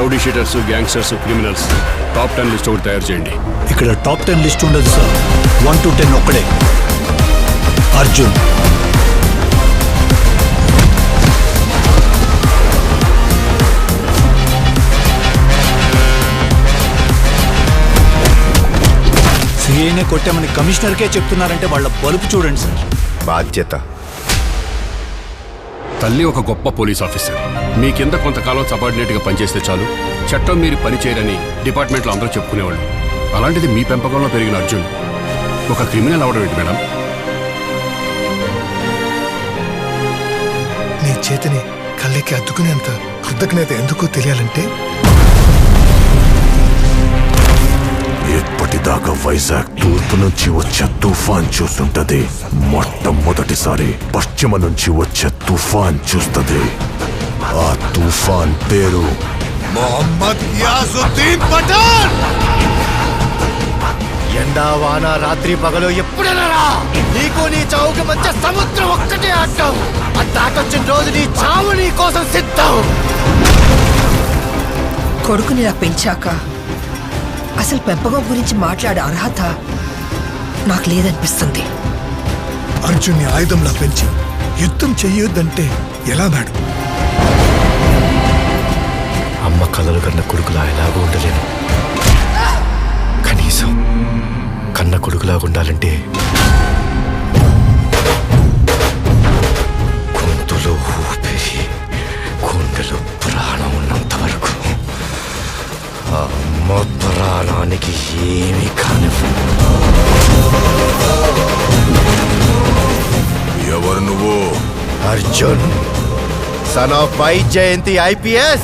Rowdy sheeters, gangsters, criminals top 10 list ఒకటి తయారు చేయండి. ఇక్కడ టాప్ 10 లిస్ట్ ఉండదు సార్. 1 to 10 ఒక్కడే. అర్జున్, సిఐనే కొట్టామని కమిషనర్కే చెప్తున్నారంటే వాళ్ళ బలుపు చూడండి సార్. బాధ్యత. తల్లి ఒక గొప్ప పోలీస్ ఆఫీసర్. మీ కింద కొంతకాలం సబార్డినేట్గా పనిచేస్తే చాలు, చట్టం మీరు పని చేయరని డిపార్ట్మెంట్లో అందరూ చెప్పుకునేవాళ్ళు. అలాంటిది మీ పెంపకంలో పెరిగిన అర్జున్ ఒక క్రిమినల్ అవడం ఏంటి మేడం? నీ చేతిని కళ్ళకి అద్దుకునేంత కృతజ్ఞత ఎందుకో తెలియాలంటే, ఎప్పటిదాకా వైజాగ్ తూర్పు నుంచి వచ్చే తుఫాన్ చూస్తుంటది, మొట్టమొదటిసారి పశ్చిమ నుంచి వచ్చే తుఫాన్ చూస్తుంది. ఆ తుఫాన్ పేరు మొహమ్మద్ యాజుద్దీన్ పఠాన్. ఎండా వాన రాత్రి పగలు ఎప్పుడెలా నీకు నీ చావుకి మధ్య సముద్రం ఒక్కటే అడ్డం. ఆ దాటొచ్చిన రోజు నీ చావు నీ కోసం సిద్ధం. కొడుకుని ఇలా పెంచాక అసలు పెంపకం గురించి మాట్లాడే అర్హత నాకు లేదనిపిస్తుంది. అర్జున్ని ఆయుధంలా పెంచి యుద్ధం చెయ్యొద్దంటే ఎలా మేడం? అమ్మ కలలు కన్న కొడుకులా ఎలాగో ఉండలేను. కనీసం కన్న కొడుకులాగా ఉండాలంటే గొంతులో ఊపిరి, గుండెలో ప్రాణం ఉన్నంత వరకు ఆ అమ్మ ప్రాణానికి ఏమీ కానివ్వు. ఎవరు నువ్వు? Arjun, son of Vyjayanthi IPS.